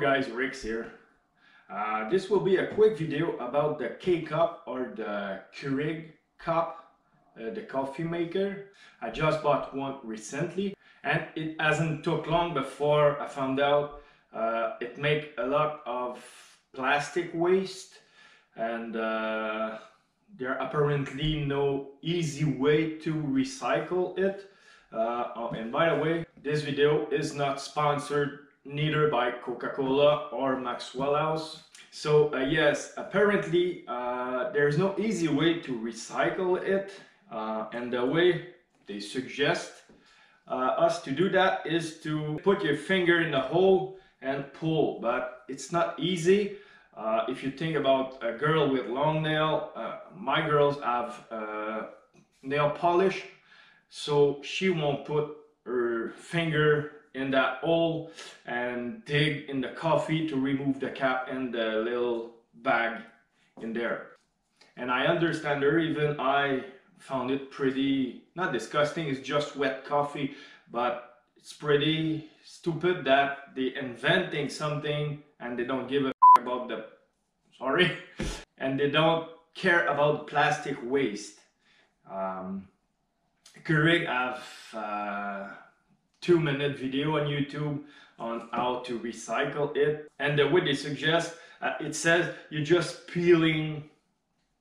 guys, Rick's here. This will be a quick video about the K-Cup or the Keurig cup, the coffee maker. I just bought one recently and it hasn't took long before I found out it make a lot of plastic waste, and there apparently no easy way to recycle it. And by the way, this video is not sponsored neither by Coca-Cola or Maxwell House. So yes, apparently there's no easy way to recycle it, and the way they suggest us to do that is to put your finger in the hole and pull, but it's not easy. If you think about a girl with long nail, my girls have nail polish, so she won't put her finger in that hole and dig in the coffee to remove the cap and the little bag in there. And I understand her, even I found it pretty, not disgusting, it's just wet coffee, but it's pretty stupid that they inventing something and they don't give a about the, sorry, and they don't care about the plastic waste. Keurig have 2-minute video on YouTube on how to recycle it, and the way they suggest, it says you're just peeling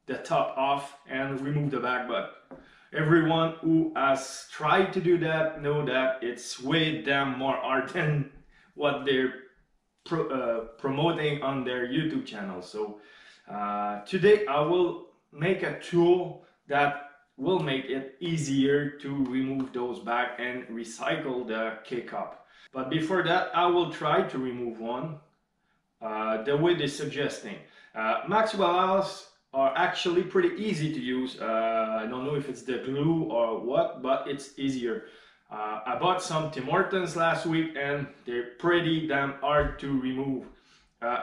the top off and remove the back, but everyone who has tried to do that know that it's way damn more art than what they're promoting on their YouTube channel. So today I will make a tool that will make it easier to remove those back and recycle the K-Cup. But before that, I will try to remove one the way they're suggesting. Maxwell House are actually pretty easy to use. I don't know if it's the glue or what, but it's easier. I bought some Tim Hortons last week and they're pretty damn hard to remove.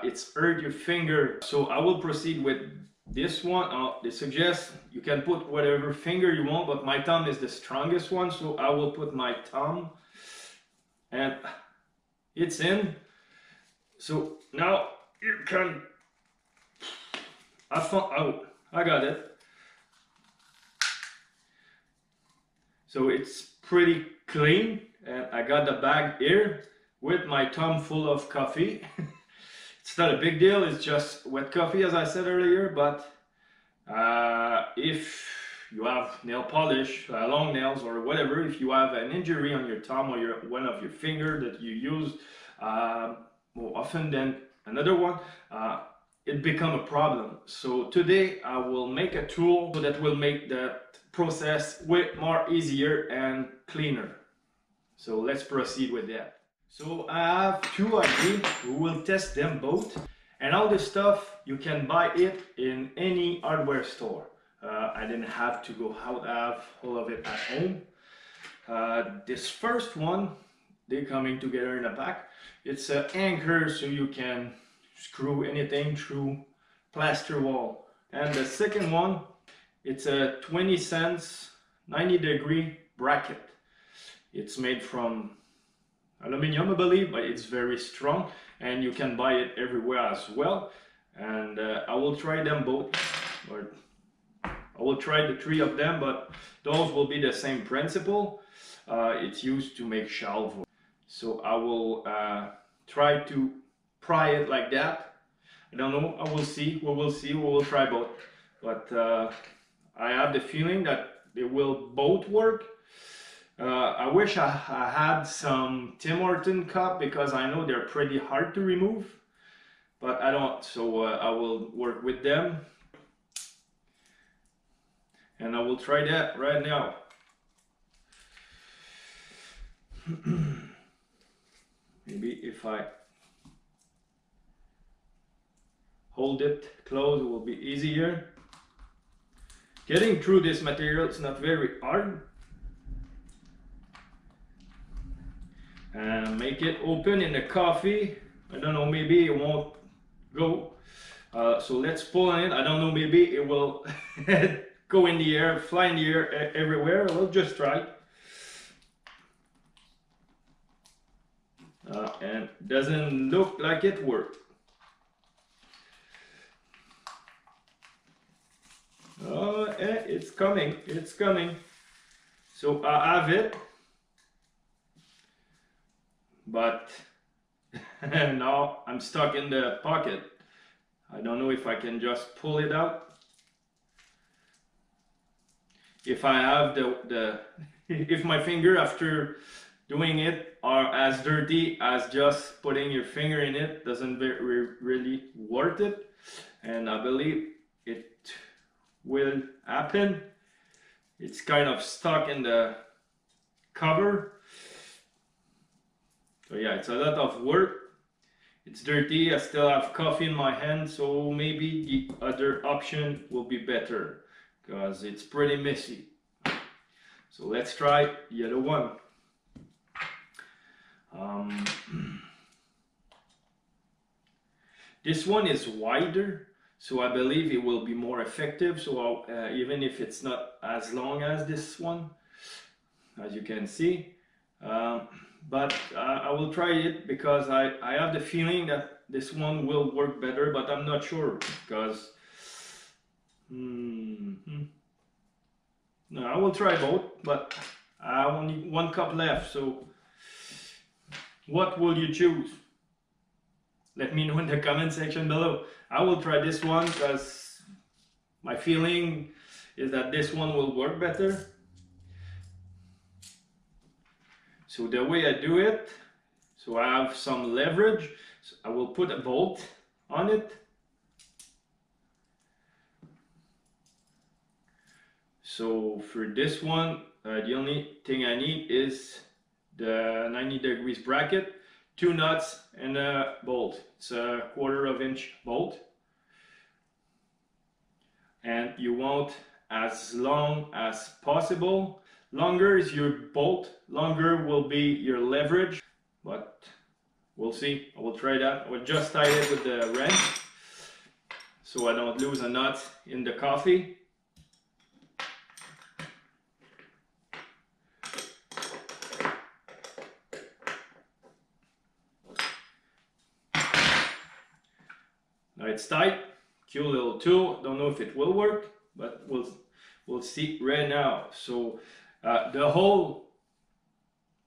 It's hurt your finger. So I will proceed with this one. They suggest you can put whatever finger you want, but my thumb is the strongest one, so I will put my thumb and it's in. So now you can, I got it. So it's pretty clean, and I got the bag here with my thumb full of coffee. It's not a big deal, it's just wet coffee as I said earlier, but if you have nail polish, long nails or whatever, if you have an injury on your thumb or one of your finger that you use more often than another one, it become a problem. So today I will make a tool so that will make that process way more easier and cleaner. So let's proceed with that. So I have two ideas. We will test them both, and all this stuff you can buy it in any hardware store. I didn't have to go out, I have all of it at home. This first one, they're coming together in the back. It's an anchor so you can screw anything through plaster wall. And the second one, it's a 20 cents 90-degree bracket. It's made from aluminum, I believe, but it's very strong and you can buy it everywhere as well. And I will try them both, or I will try the 3 of them, but those will be the same principle. It's used to make shelves. So I will try to pry it like that. I don't know, I will see, we will try both. But I have the feeling that they will both work. I wish I had some Tim Hortons cup because I know they're pretty hard to remove, but I don't, so I will work with them and I will try that right now. Maybe if I hold it close, it will be easier. Getting through this material is not very hard. And make it open in the coffee. I don't know, maybe it won't go. So let's pull on it. I don't know, maybe it will go in the air, fly in the air everywhere. We'll just try. and doesn't look like it worked. Oh, it's coming, it's coming. So I have it, but now I'm stuck in the pocket. I don't know if I can just pull it out. If I have the if my finger after doing it are as dirty as just putting your finger in it, doesn't really worth it. And I believe it will happen. It's kind of stuck in the cover. So yeah, it's a lot of work. It's dirty. I still have coffee in my hand, so maybe the other option will be better because it's pretty messy. So let's try the other one. This one is wider, so I believe it will be more effective. So even if it's not as long as this one, as you can see, but I will try it because I have the feeling that this one will work better, but I'm not sure because no, I will try both, but I only 1 cup left. So what will you choose? Let me know in the comment section below. I will try this one because my feeling is that this one will work better. So the way I do it, so I have some leverage. So I will put a bolt on it. So for this one, the only thing I need is the 90 degrees bracket, 2 nuts and a bolt. It's a 1/4 inch bolt. And you want as long as possible. Longer is your bolt, longer will be your leverage, but we'll see. I will try that. I will just tie it with the wrench so I don't lose a nut in the coffee. Now it's tight. Cute little tool. Don't know if it will work, but we'll see right now. So the hole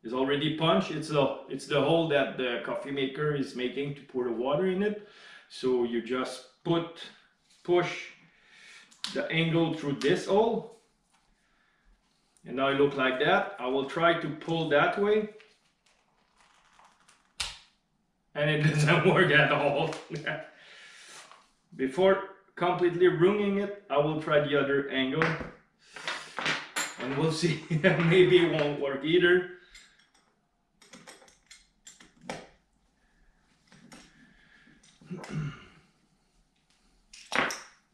is already punched. It's the hole that the coffee maker is making to pour the water in it. So you just push the angle through this hole, and now it looks like that. I will try to pull that way, and it doesn't work at all. Before completely ruining it, I will try the other angle and we'll see. Maybe it won't work either.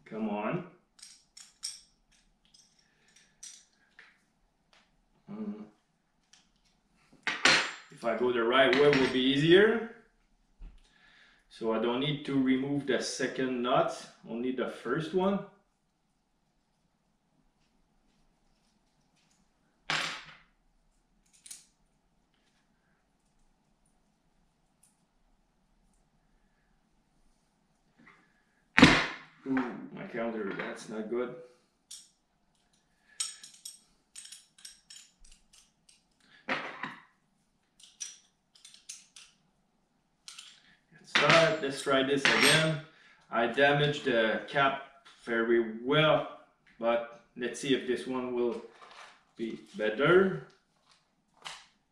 Come on. If I go the right way, it will be easier. So I don't need to remove the second nut, only the first one. Ooh, my counter, that's not good. Let's try this again. I damaged the cap very well, but let's see if this one will be better.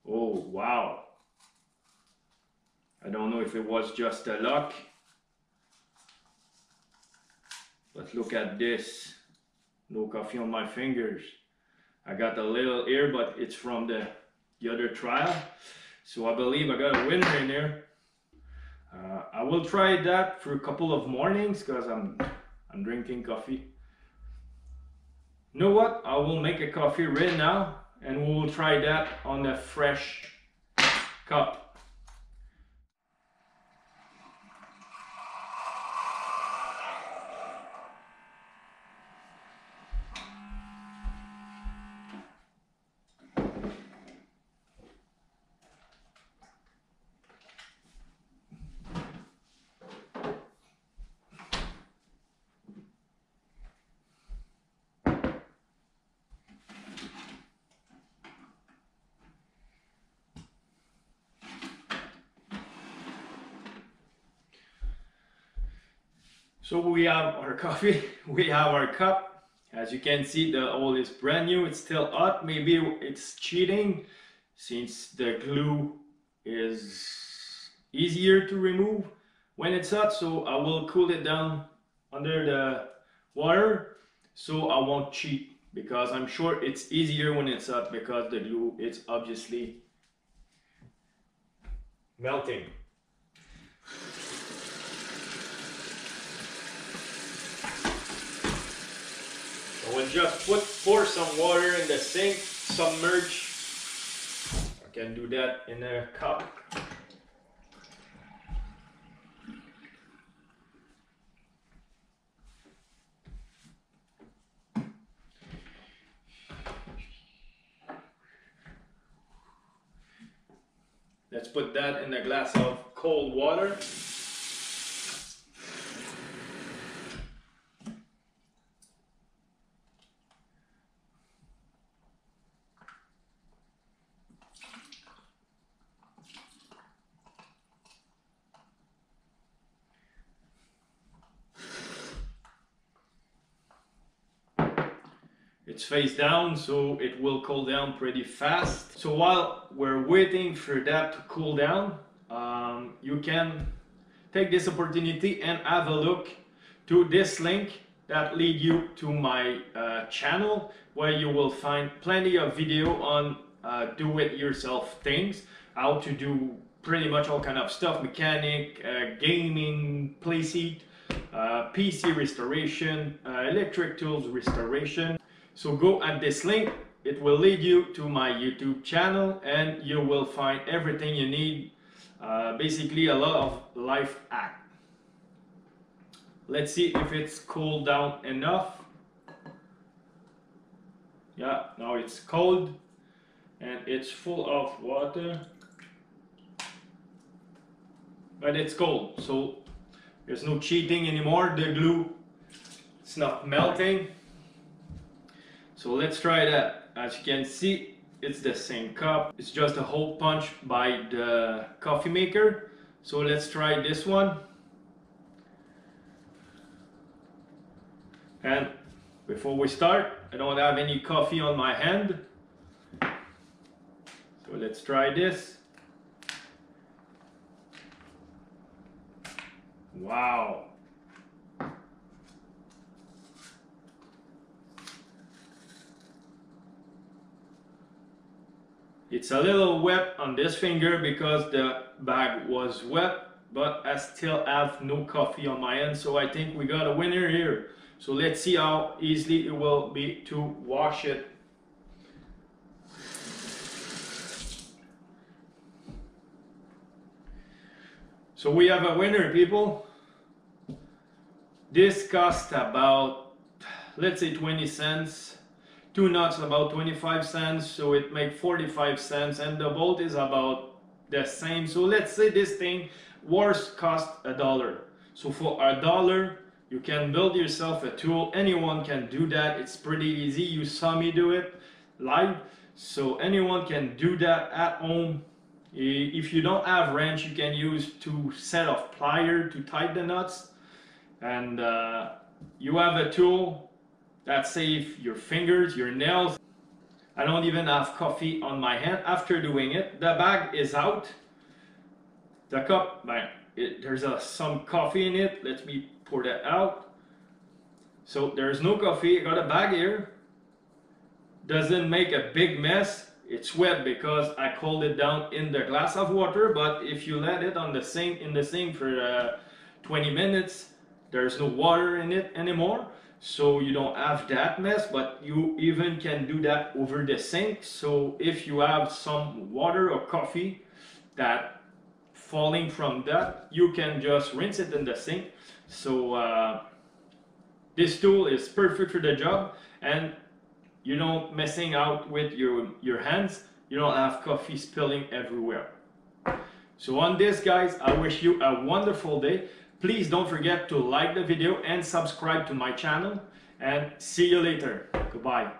Oh wow, I don't know if it was just a luck, but look at this. No coffee on my fingers. I got a little here, but it's from the other trial, so I believe I got a winner in there. I will try that for a couple of mornings because I'm drinking coffee. You know what? I will make a coffee right now and we will try that on a fresh cup. So we have our coffee, we have our cup. As you can see, the oil is brand new, it's still hot. Maybe it's cheating since the glue is easier to remove when it's hot. So I will cool it down under the water so I won't cheat, because I'm sure it's easier when it's hot because the glue is obviously melting. I will just pour some water in the sink, submerge. I can do that in a cup. Let's put that in a glass of cold water. It's face down, so it will cool down pretty fast. So while we're waiting for that to cool down, you can take this opportunity and have a look to this link that lead you to my channel, where you will find plenty of video on do-it-yourself things, how to do pretty much all kind of stuff, mechanic, gaming, playseat, PC restoration, electric tools restoration. So go at this link, it will lead you to my YouTube channel and you will find everything you need, basically a lot of life hack. Let's see if it's cooled down enough. Yeah, now it's cold and it's full of water, but it's cold, so there's no cheating anymore. The glue, it's not melting. So let's try that. As you can see, it's the same cup. It's just a hole punch by the coffee maker. So let's try this one. And before we start, I don't have any coffee on my hand. So let's try this. Wow. It's a little wet on this finger because the bag was wet, but I still have no coffee on my hand, so I think we got a winner here. So let's see how easily it will be to wash it. So we have a winner, people. This cost about, let's say 20 cents. 2 nuts about 25 cents, so it makes 45 cents, and the bolt is about the same. So let's say this thing worst cost $1. So for $1 you can build yourself a tool. Anyone can do that. It's pretty easy. You saw me do it live, so anyone can do that at home. If you don't have wrench, you can use 2 sets of pliers to tighten the nuts, and you have a tool that saves your fingers, your nails. I don't even have coffee on my hand after doing it. The bag is out. The cup, there's some coffee in it. Let me pour that out. So there's no coffee. I got a bag here. Doesn't make a big mess. It's wet because I cooled it down in the glass of water, but if you let it on the sink, in the sink for 20 minutes, there's no water in it anymore. So you don't have that mess, but you even can do that over the sink. So if you have some water or coffee that falling from that, you can just rinse it in the sink. So this tool is perfect for the job, and you don't messing out with your hands. You don't have coffee spilling everywhere. So on this, guys, I wish you a wonderful day. Please don't forget to like the video and subscribe to my channel, and see you later. Goodbye.